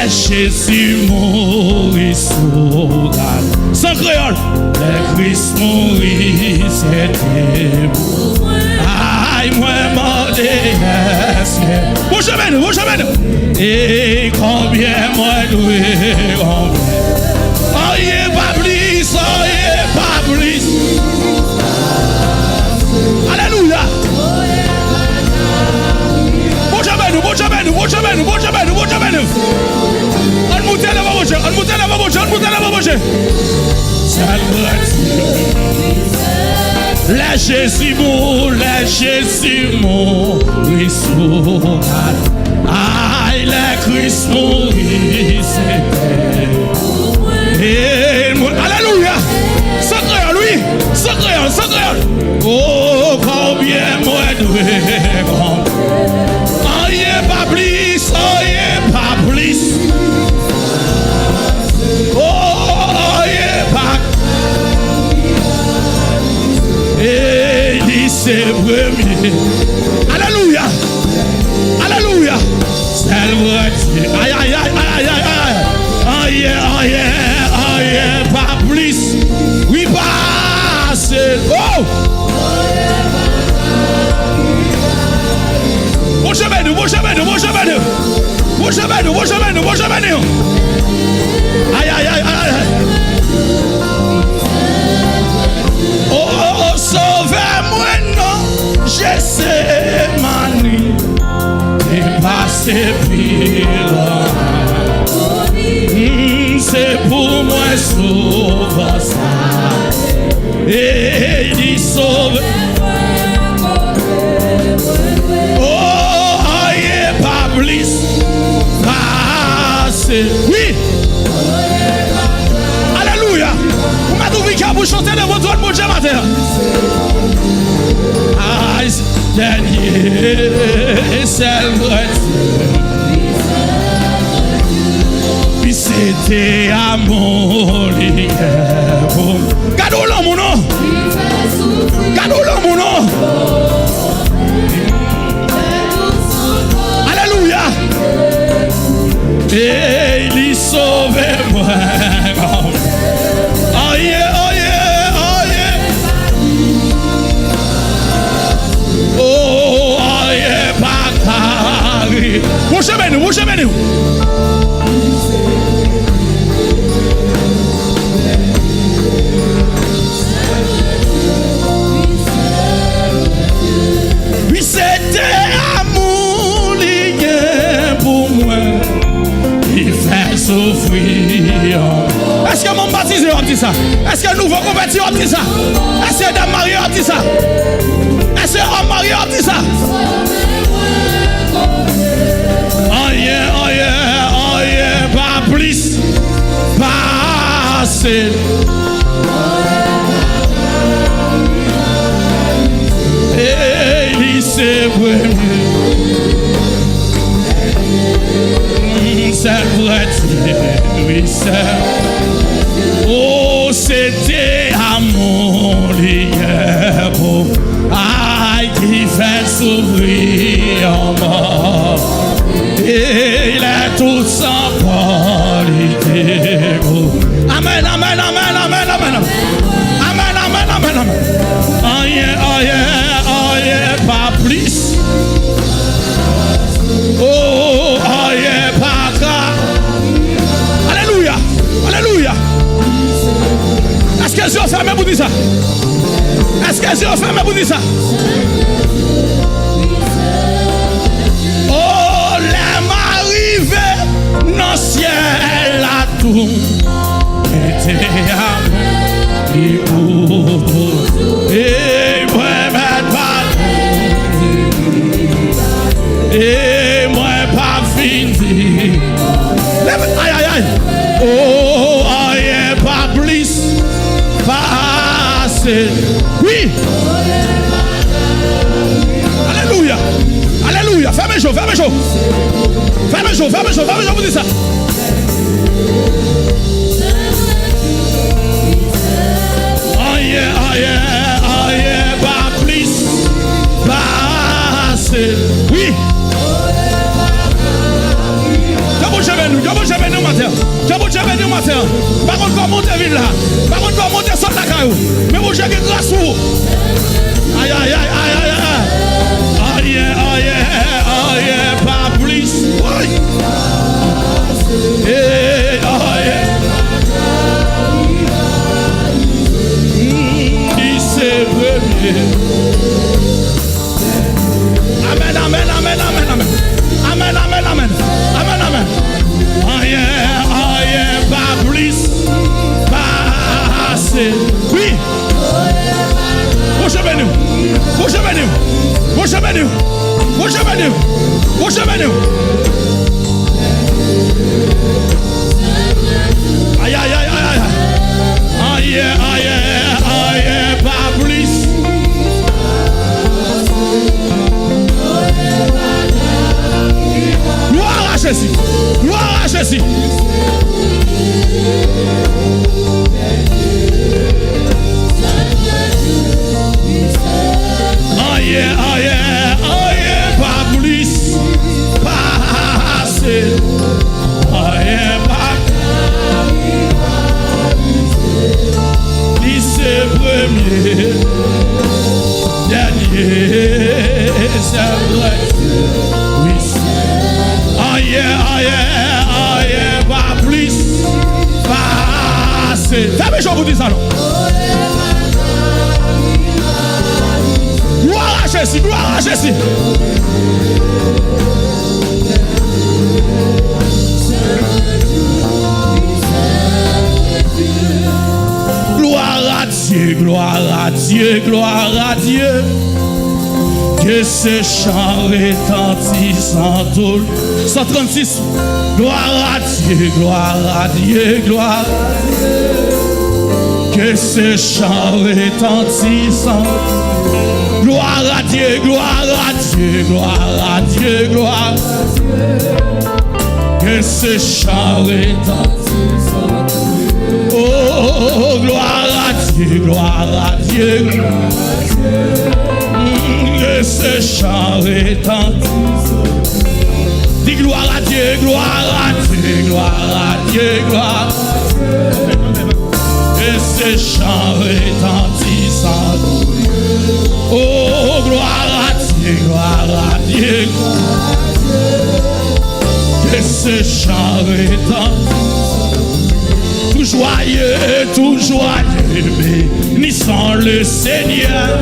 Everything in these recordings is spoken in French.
Jésus mourit sous la sans créole. Le Christ mourit, c'était pour moi. Aïe, moi, mon Dieu. Bon chemin. Et combien moi loué, combien. Oh, yeah, pas plus, oh, yeah, pas plus. Alléluia. Bon chemin. On monte la vache. La Jésus mourit sous aïe, la Christ mourit, c'était. Alléluia. Sacré, lui. Oh, combien moi doué. Oh, yeah, pas plus. Oh, yeah, pas. Et il c'est premier. Alléluia. C'est le Dieu. Aïe. Oh, yeah, pas plus. Oui, pas assez. Oh! Bon chemin. Aïe. Oh, sauvez-moi, non, je sais ma nuit, et passer pire. C'est pour moi sauver ça. Et il sauve. Oh, yeah, pas plus. Passer. Oui. Alléluia. Vous m'avez trouvé qu'à vous chanter dans votre bon Dieu matin. Ah, dernier, c'est le puis c'était à mon lit. Gardons l'homme, mon nom. Alléluia. Et il sauvait moi. Oh yeah. Oh yeah, paka. Mon chemin. Puis c'était amour lié pour moi. Il fait souffrir. Est-ce que mon baptisé a dit ça? Est-ce que nouveau converti a dit ça? Est-ce que dame mariée a dit ça? Est-ce que homme marié a dit ça? Oh yeah, pas plus, pas assez. Et il s'est premier. C'est vrai, oui, c'est. Oh, c'était amour hier pour aïe qui fait s'ouvrir en mort. Et il est tout sans qualité. Amen. Oh yeah, pas plus. Oh yeah, paka. Alléluia. Est-ce que Dieu fait pour dire ça? Oh, l'aime arrivé dans le ciel à tout. Était et moi, et moi, pas fini. Aïe. Oh, yeah, pas plus. Pas assez. Oui. Alléluia. Fermez chaud. Vous dites ça. Oh yeah, pas plus. Pas assez. Oui. Dieu, béni matin. Par contre, comment monter ville là? Par contre, comment monter sans la caillou? Mais mon Dieu, qui grâce vous. Aïe, aïe, aïe, aïe, aïe, aïe. Aïe, aïe, aïe, pas plus. Aïe. Aïe, aïe. C'est premier. Amen, amen, amen, amen, amen. Amen, amen, amen. Amen, amen. Aïe, aïe, pas plus. Pas assez. Oui. Prochain menu. Prochain menu. Prochain menu. Prochain menu. Prochain menu. Aïe, aïe, aïe, aïe. Aïe, aïe, aïe, pas plus. Gloire à Jésus. Gloire à Jésus. Aïe, aïe, aïe, pas plus. Pas assez. Aïe, pas c'est premier, dernier, c'est vrai. Oui, aïe, aïe, aïe, pas plus, pas assez. Fermez, je vous dis ça, non? Gloire à Jésus, gloire à Jésus. Gloire à Dieu, gloire à Dieu, gloire à Dieu. Que ce chant retentisse en tout. 136. Gloire à Dieu, gloire à Dieu, gloire à Dieu. Que ce chant retentisse en tout. Gloire à Dieu, gloire à Dieu, gloire à Dieu, gloire à Dieu. Que ce chant retentisse en tout. Oh, gloire à Dieu, gloire à Dieu, gloire à Dieu. Que ce chant retentisse. Dis gloire à Dieu, gloire à Dieu, gloire à Dieu, gloire à Dieu. Que ce chant retentisse en tout. Oh, gloire à Dieu, gloire à Dieu, gloire à Dieu. Que ce chant retentisse. Tout joyeux, bénissant le Seigneur,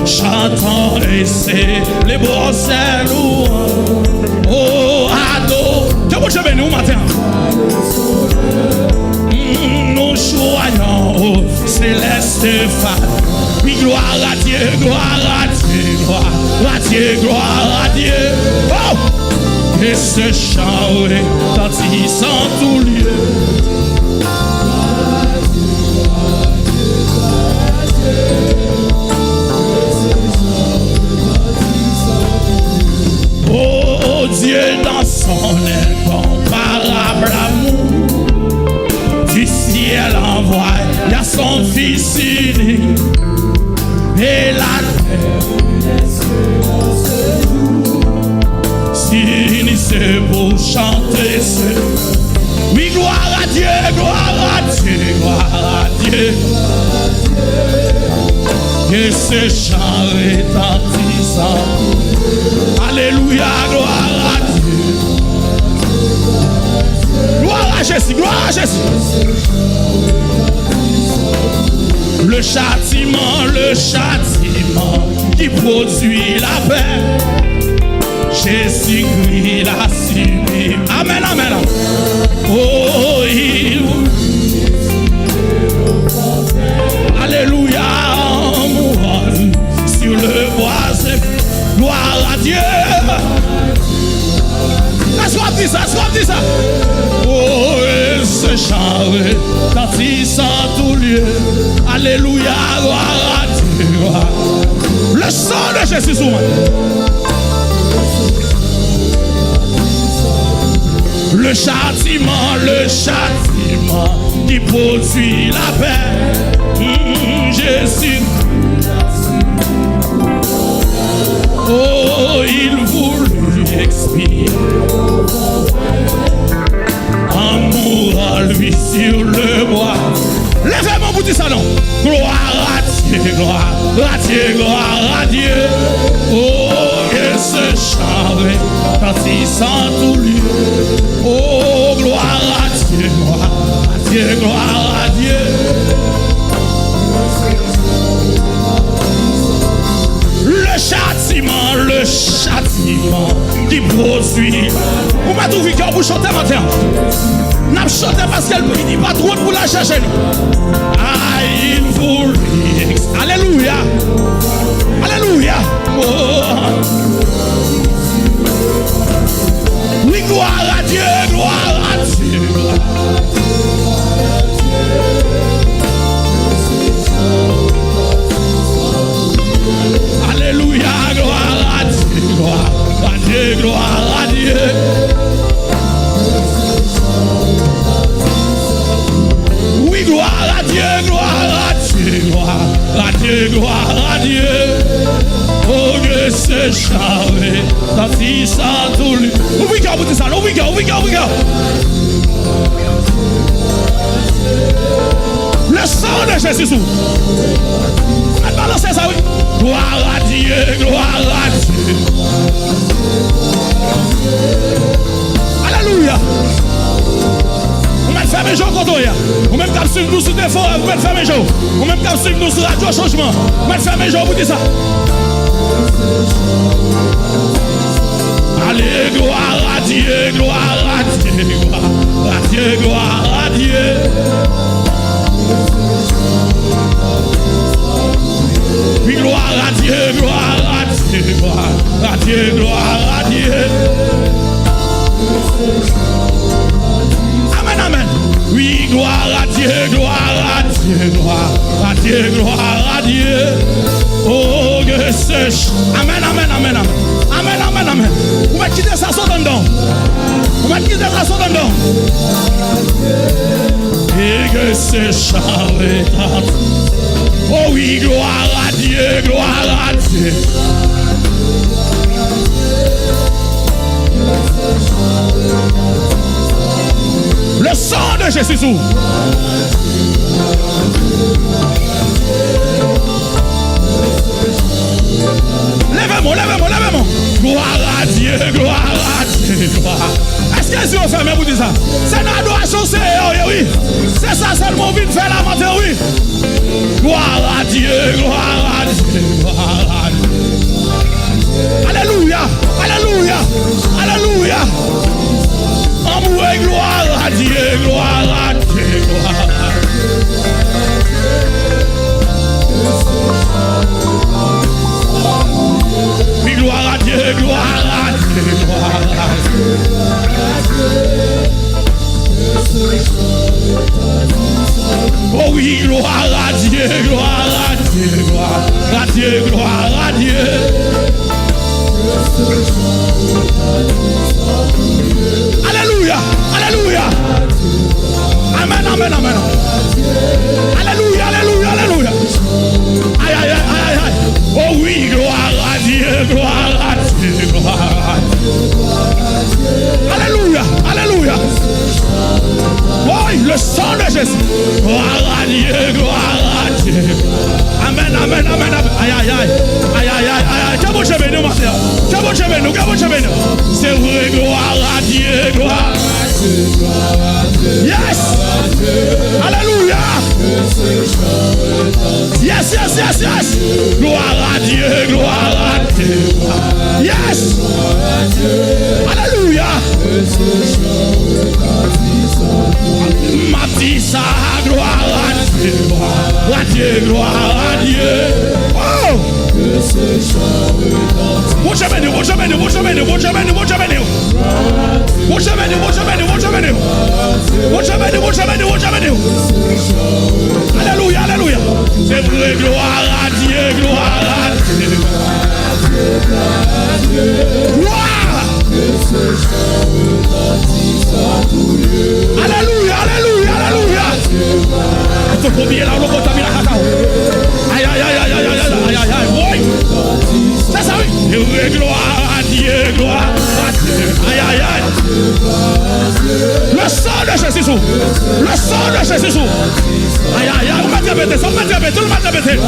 chantant et célébrant ses louanges. Oh, ado, que vous je bénis au matin. Nous joignons au céleste phare. Oui, gloire à Dieu, gloire à Dieu, gloire à Dieu, gloire à Dieu. Oh! Et ce chant retentisse en tout lieu. Oh Dieu, dans son incomparable amour, du ciel envoie à son Fils unique, et la terre s'unissent pour chanter ce. Oui, gloire à Dieu, gloire à Dieu, gloire à Dieu. Que ce chant retentissant. Alléluia, gloire à Dieu. Gloire à Jésus, gloire à Jésus. Le châtiment qui produit la paix. Jésus-Christ l'a subi. Amen, amen. Oh, il. Alléluia, en mourant sur le bois. Gloire à Dieu. Laisse-moi dire ça, laisse-moi dire ça. Oh, et ce chant retentisse en tout lieu. Alléluia, gloire à Dieu. Gloire. Le sang de Jésus sur moi. Le châtiment qui produit la paix. Jésus. Oh, il voulut expier en mourant Dieu, gloire à Dieu. Oh, que ce chant retentissant tout lieu. Oh, gloire à Dieu, gloire à Dieu. Le châtiment qui produit. Vous m'avez trouvé cœur pour chanter matin. N'a chanté parce qu'elle dit pas trop pour la chercher. Ah, il vous alléluia. Alléluia. Oh. Oui, gloire à Dieu, gloire à Dieu. Alléluia, gloire à Dieu, gloire à Dieu, gloire à Dieu. Oui, gloire à Dieu, gloire à Dieu, gloire à Dieu, gloire à Dieu. Oh, que ce chant retentissant tout lieu. Ouvrez cœur, vous dites ça, ouvrez cœur, ouvrez cœur, ouvrez cœur. Le sang de Jésus. On va balancer ça, oui. Gloire à Dieu, gloire à Dieu. Alléluia. Vous mettez fermé jour quand on y a. Vous même qu'à suivre nous sur des forêts, vous mettez fermé jour. Vous même qu'à suivre nous sur Radio Changement. Vous mettez fermé jour, vous dites ça. Allez, gloire à Dieu, gloire à Dieu, gloire à Dieu, gloire à Dieu. Oui, gloire à Dieu, gloire à Dieu, gloire à Dieu, gloire à Dieu. Amen, amen. Oui, gloire à Dieu, gloire à Dieu, gloire à Dieu, gloire à Dieu. Oh, que ce amen, amen, amen, amen. Amen, amen, amen. Vous mettez quitter ça, saute dedans. Vous mettez quitter ça, saute dedans. Et que ce chant retente. Oh oui, gloire à Dieu, gloire à Dieu. Le sang de Jésus. Lèvez-moi, lèvez-moi, lèvez-moi. Gloire à Dieu, gloire à Dieu, gloire. Est-ce que les yeux fermés vous disent ça? C'est notre adoration, c'est oui. C'est ça seulement envie de faire la matin, oui. Gloire à Dieu, gloire à Dieu, gloire à Dieu. Alléluia, alléluia, alléluia. Amour et gloire à Dieu, gloire à Dieu, gloire à Dieu. Oui, gloire à Dieu, gloire à Dieu, gloire à Dieu. Oh oui, gloire à Dieu, gloire à Dieu, gloire à Dieu, gloire à Dieu. Alléluia, alléluia. Amen, amen, amen. Alléluia, alléluia, alléluia. Aïe, aïe, aïe, aïe, aïe. Oh oui, gloire à Dieu, gloire à Dieu, gloire à Dieu. Alléluia, alléluia. Oui, le sang de Jésus. Gloire à Dieu, gloire à Dieu. Amen, amen, amen, amen. Aïe, aïe, aïe. Aïe, aïe, aïe, aïe. Que bon chemin nous, Martin. Que bon chemin nous, que bon chemin nous. C'est vrai, gloire à Dieu, gloire à Dieu. Yes. Alléluia. Yes, yes, yes, yes. Gloire à Dieu, gloire à Dieu. Yes. Alléluia. Matissa, gloire à Dieu, gloire à Dieu, gloire à Dieu. Oh! Bon chemin, bon chemin, bon chemin, bon chemin, bon chemin. Bon chemin, bon chemin, bon chemin. Bon chemin, bon chemin, bon chemin. Alléluia, alléluia. C'est vrai, gloire à Dieu, gloire à Dieu. Gloire. Alléluia, alléluia, alléluia. Il faut combien là, on contamine la cacao. Aïe, aïe, aïe, aïe, aïe, aïe, aïe, aïe, oui. C'est ça, oui. Gloire à Dieu, gloire à Dieu. Aïe, aïe, aïe. Le sang de Jésus. Jésus. Le sang de Jésus. Aïe, aïe, aïe, on va te répéter, on va te répéter, on va te répéter.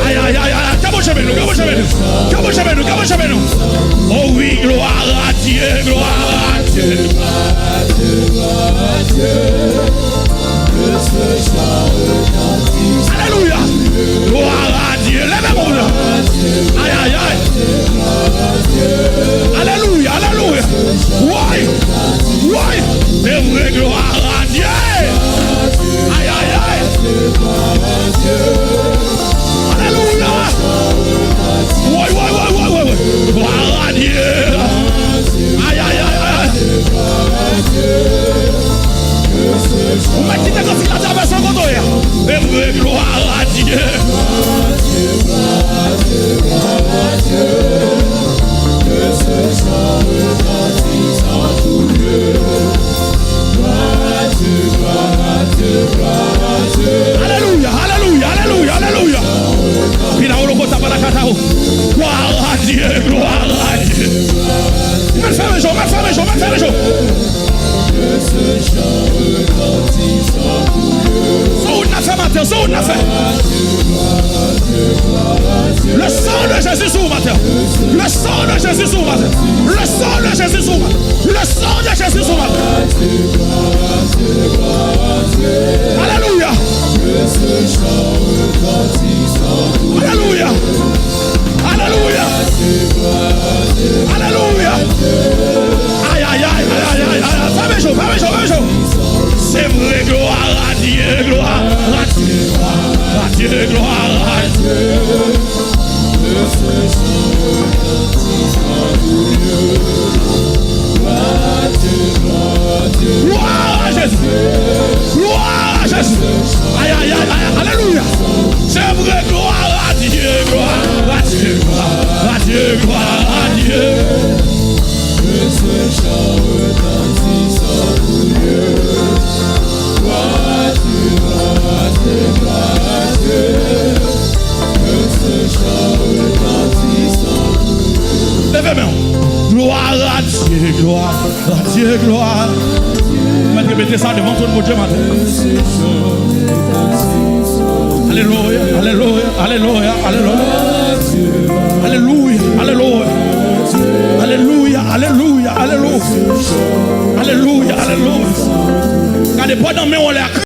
Aïe, aïe, aïe, aïe, cabochez-nous, cabochez-nous, cabochez-nous, cabochez-nous. Oh oui, gloire à Dieu, gloire à Dieu. Alléluia, gloire à Dieu, lèvez-moi là. Aïe, aïe, aïe. Alléluia, alléluia. Oui, oui, c'est vrai, gloire à Dieu. Aïe, aïe, aïe. Alléluia. Oui, oui, oui, oui, oui, oui. Gloire à Dieu. Aïe, aïe, aïe, aïe. Vous m'avez dit que c'est la traversée en contre. C'est vrai, gloire à Dieu. Alléluia, alléluia, alléluia, alléluia. Gloire à Dieu, gloire à Dieu. Mal faire les jours, mal faire les jours, mal faire les jours. Ça on a fait matin, ça on a fait. Le sang de Jésus sur matin. Le sang de Jésus sur matin. Le sang de Jésus sur matin. Le sang de Jésus sur matin. Alléluia. Alléluia. Alléluia. Alléluia. Aïe, aïe, aïe, aïe, aïe, aïe, aïe. Fais chaud, fais chaud, fais chaud. C'est vrai, gloire à Dieu, gloire à Dieu, à Dieu, gloire à Dieu. Gloire à Jésus. Gloire à Jésus. Aïe, aïe, aïe, aïe, alléluia. C'est vrai, gloire à Dieu, gloire à Dieu, gloire à Dieu, gloire à Dieu. Que ce chant retentissant pour Dieu. Gloire à Dieu, gloire à Dieu, gloire à Dieu. Que ce chant retentissant pour Dieu. Levez-moi. Gloire à Dieu, gloire à Dieu, gloire. On va répéter ça devant tout le monde, Dieu matin. Alléluia, alléluia, alléluia, alléluia. Alléluia, alléluia. Alléluia, alléluia, alléluia. Alléluia, alléluia. Regardez pas dans mes on